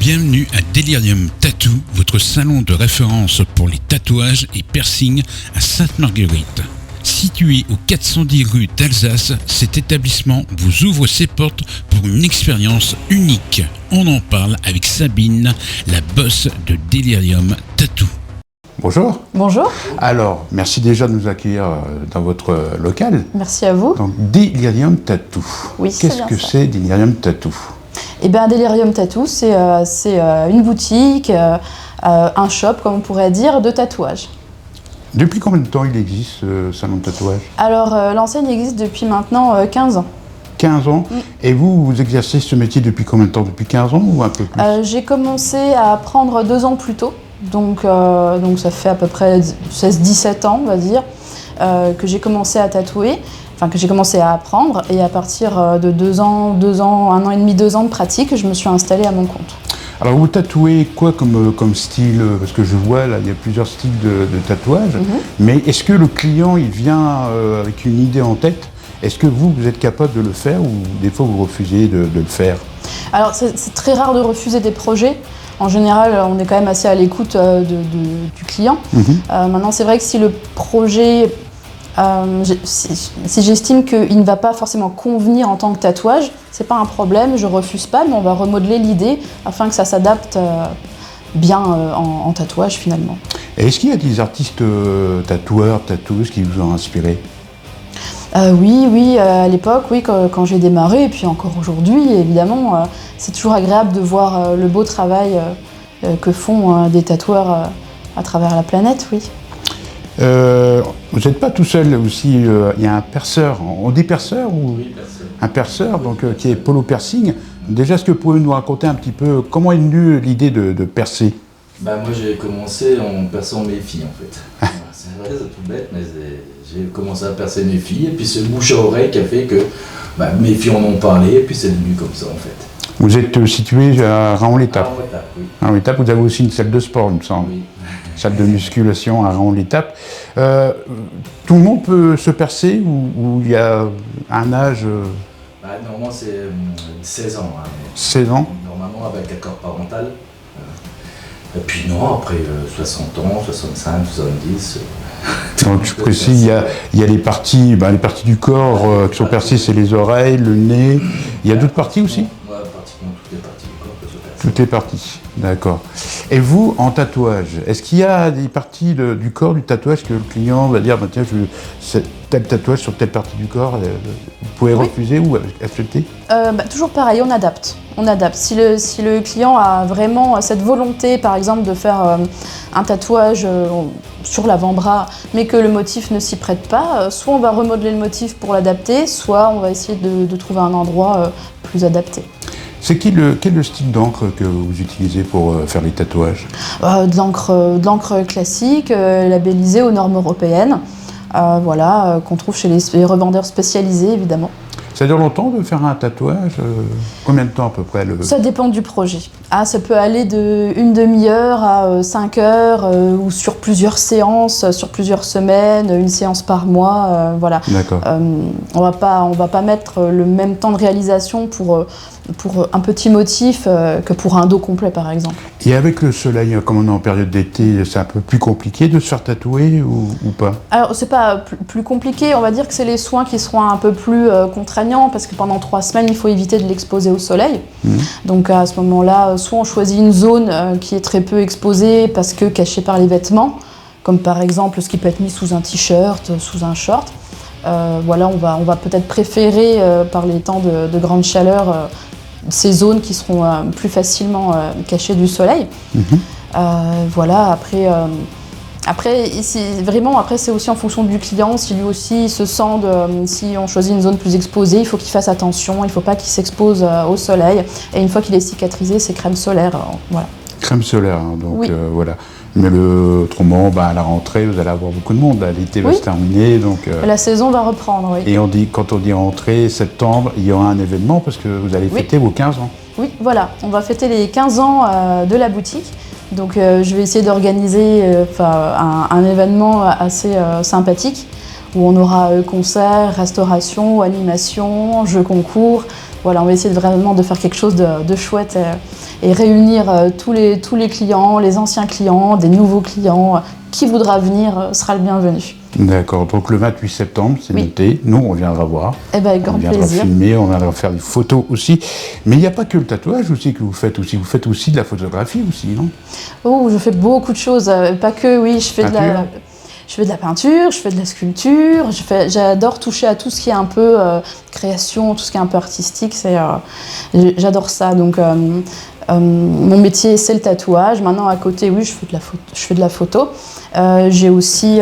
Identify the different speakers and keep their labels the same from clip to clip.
Speaker 1: Bienvenue à Delirium Tattoo, votre salon de référence pour les tatouages et piercings à Sainte-Marguerite. Situé au 410 rue d'Alsace, cet établissement vous ouvre ses portes pour une expérience unique. On en parle avec Sabine, la boss de Delirium Tattoo.
Speaker 2: Bonjour.
Speaker 3: Bonjour.
Speaker 2: Alors, merci déjà de nous accueillir dans votre local.
Speaker 3: Merci à vous.
Speaker 2: Donc, Delirium Tattoo.
Speaker 3: Oui, c'est
Speaker 2: Qu'est-ce
Speaker 3: bien
Speaker 2: que
Speaker 3: ça.
Speaker 2: c'est Delirium Tattoo?
Speaker 3: Eh bien, Delirium Tattoo, c'est une boutique, un shop, comme on pourrait dire, de tatouage.
Speaker 2: Depuis combien de temps il existe ce salon de tatouage?
Speaker 3: Alors, l'enseigne existe depuis maintenant 15 ans.
Speaker 2: 15 ans. Et vous exercez ce métier depuis combien de temps? Depuis 15 ans ou un peu plus?
Speaker 3: J'ai commencé à apprendre 2 ans plus tôt. Donc ça fait à peu près 16-17 ans, on va dire, que j'ai commencé à tatouer. Enfin, que j'ai commencé à apprendre, et à partir de 2 ans, 1 an et demi, 2 ans de pratique, je me suis installée à mon compte.
Speaker 2: Alors, vous tatouez quoi comme style? Parce que je vois, là, il y a plusieurs styles de tatouage. Mais est-ce que le client, il vient avec une idée en tête? Est-ce que vous êtes capable de le faire ou des fois vous refusez de le faire?
Speaker 3: Alors, c'est très rare de refuser des projets. En général, on est quand même assez à l'écoute du client. Maintenant, c'est vrai que si le projet... si j'estime qu'il ne va pas forcément convenir en tant que tatouage, c'est pas un problème, je refuse pas, mais on va remodeler l'idée afin que ça s'adapte bien en tatouage finalement.
Speaker 2: Et est-ce qu'il y a des artistes tatoueurs, tatoueuses qui vous ont inspiré?
Speaker 3: Oui, à l'époque, oui, quand j'ai démarré, et puis encore aujourd'hui, évidemment, c'est toujours agréable de voir le beau travail que font des tatoueurs à travers la planète, oui.
Speaker 2: Vous n'êtes pas tout seul aussi, il y a un perceur, on dit perceur ou?
Speaker 4: Oui, perceur.
Speaker 2: Un perceur donc, qui est Polo Piercing. Déjà, est-ce que vous pouvez nous raconter un petit peu comment est venue l'idée de percer?
Speaker 4: Moi j'ai commencé en perçant mes filles en fait. C'est vrai, c'est tout bête, mais j'ai commencé à percer mes filles et puis c'est le bouche à oreille qui a fait que mes filles en ont parlé et puis c'est devenu comme ça en fait.
Speaker 2: Vous êtes situé à Raon-l'Étape.
Speaker 4: Oui.
Speaker 2: Raon-l'Étape, vous avez aussi une salle de sport, il me semble.
Speaker 4: Oui.
Speaker 2: Salle de musculation à Raon-l'Étape. Tout le monde peut se percer ou il y a un âge?
Speaker 4: Normalement c'est 16 ans.
Speaker 2: 16 ans.
Speaker 4: Normalement avec accord parental. Et puis non, après 60 ans, 65, 70.
Speaker 2: Donc je précise, il y a les parties du corps qui sont percées, c'est les oreilles, le nez. Il y a d'autres parties aussi?
Speaker 4: Ouais, pratiquement toutes les parties du corps peuvent se percer.
Speaker 2: Toutes les parties, d'accord. Et vous, en tatouage, est-ce qu'il y a des parties du corps du tatouage que le client va dire, tiens, je veux tel tatouage sur telle partie du corps, vous pouvez refuser ou accepter?
Speaker 3: Toujours pareil, on adapte. Si le client a vraiment cette volonté, par exemple, de faire un tatouage sur l'avant-bras, mais que le motif ne s'y prête pas, soit on va remodeler le motif pour l'adapter, soit on va essayer de trouver un endroit plus adapté.
Speaker 2: Quel est le style d'encre que vous utilisez pour faire les tatouages?
Speaker 3: De l'encre classique, labellisée aux normes européennes, qu'on trouve chez les revendeurs spécialisés, évidemment.
Speaker 2: Ça dure longtemps de faire un tatouage? Combien de temps à peu près
Speaker 3: Ça dépend du projet. Ça peut aller de 1 demi-heure à 5 heures, ou sur plusieurs séances, sur plusieurs semaines, 1 séance par mois, voilà.
Speaker 2: D'accord.
Speaker 3: On va pas mettre le même temps de réalisation pour un petit motif que pour un dos complet, par exemple.
Speaker 2: Et avec le soleil, comme on est en période d'été, c'est un peu plus compliqué de se faire tatouer ou pas?
Speaker 3: Alors, c'est pas plus compliqué, on va dire que c'est les soins qui seront un peu plus contraignants, parce que pendant 3 semaines, il faut éviter de l'exposer au soleil. Donc à ce moment-là, soit on choisit une zone qui est très peu exposée parce que cachée par les vêtements, comme par exemple ce qui peut être mis sous un t-shirt, sous un short. On va peut-être préférer, par les temps de grande chaleur, ces zones qui seront plus facilement cachées du soleil. Après, c'est aussi en fonction du client, si lui aussi il se sent, si on choisit une zone plus exposée, il faut qu'il fasse attention, il ne faut pas qu'il s'expose au soleil. Et une fois qu'il est cicatrisé, c'est crème solaire. Voilà.
Speaker 2: Crème solaire, hein, donc
Speaker 3: oui.
Speaker 2: Voilà. Mais autrement, à la rentrée, vous allez avoir beaucoup de monde. L'été va se terminer. Donc,
Speaker 3: la saison va reprendre, oui.
Speaker 2: Et quand on dit rentrée, septembre, il y aura un événement parce que vous allez fêter vos 15 ans.
Speaker 3: Oui, voilà. On va fêter les 15 ans de la boutique. Donc je vais essayer d'organiser un événement assez sympathique où on aura concert, restauration, animation, jeux concours. Voilà, on va essayer vraiment de faire quelque chose de chouette et réunir tous les clients, les anciens clients, des nouveaux clients. Qui voudra venir sera le bienvenu.
Speaker 2: D'accord, donc le 28 septembre, c'est noté. Nous, on viendra voir.
Speaker 3: Eh ben, avec grand plaisir.
Speaker 2: On viendra filmer, on viendra faire des photos aussi. Mais il n'y a pas que le tatouage aussi que vous faites aussi. Vous faites aussi de la photographie aussi, non?
Speaker 3: Oh, je fais beaucoup de choses. Pas que, oui, je fais de la peinture, je fais de la sculpture. J'adore toucher à tout ce qui est un peu création, tout ce qui est un peu artistique. J'adore ça. Donc, mon métier, c'est le tatouage. Maintenant, à côté, oui, je fais de la photo. J'ai aussi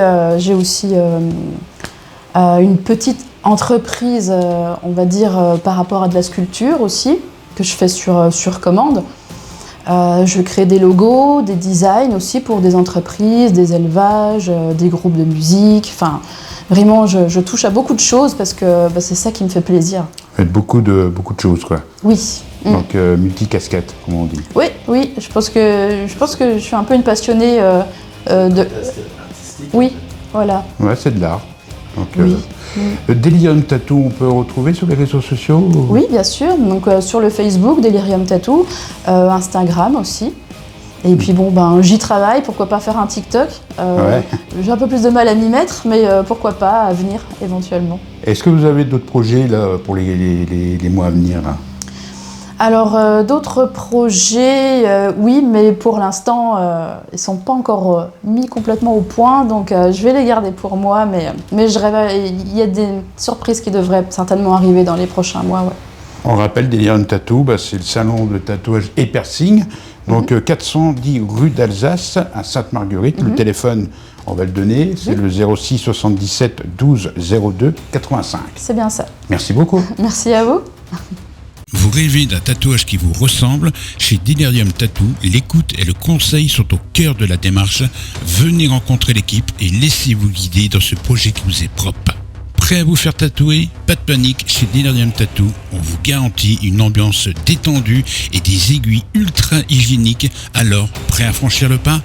Speaker 3: une petite entreprise, on va dire, par rapport à de la sculpture aussi, que je fais sur commande. Je crée des logos, des designs aussi pour des entreprises, des élevages, des groupes de musique. Enfin, vraiment, je touche à beaucoup de choses parce que c'est ça qui me fait plaisir.
Speaker 2: Vous faites beaucoup de choses, quoi.
Speaker 3: Oui.
Speaker 2: Donc, multicasquette, comme on dit.
Speaker 3: Oui, je pense que je suis un peu une passionnée
Speaker 4: Artistique.
Speaker 3: Oui, voilà.
Speaker 2: Ouais, c'est de l'art. Donc,
Speaker 3: Oui.
Speaker 2: Delirium Tattoo, on peut retrouver sur les réseaux sociaux ou...
Speaker 3: Oui, bien sûr. Donc sur le Facebook, Delirium Tattoo, Instagram aussi. Et puis j'y travaille, pourquoi pas faire un TikTok. J'ai un peu plus de mal à m'y mettre, mais pourquoi pas à venir éventuellement.
Speaker 2: Est-ce que vous avez d'autres projets là, pour les mois à venir là?
Speaker 3: Alors d'autres projets, oui, mais pour l'instant, ils ne sont pas encore mis complètement au point, donc je vais les garder pour moi, mais il y a des surprises qui devraient certainement arriver dans les prochains mois. Ouais.
Speaker 2: On rappelle, Delirium Tattoo, c'est le salon de tatouage et piercing, donc 410 rue d'Alsace à Sainte-Marguerite. Le téléphone, on va le donner, c'est le 06 77 12 02 85.
Speaker 3: C'est bien ça.
Speaker 2: Merci beaucoup.
Speaker 3: Merci à vous.
Speaker 1: Vous rêvez d'un tatouage qui vous ressemble? Chez Delirium Tattoo, l'écoute et le conseil sont au cœur de la démarche. Venez rencontrer l'équipe et laissez-vous guider dans ce projet qui vous est propre. Prêt à vous faire tatouer? Pas de panique, chez Delirium Tattoo, on vous garantit une ambiance détendue et des aiguilles ultra hygiéniques. Alors, prêt à franchir le pas?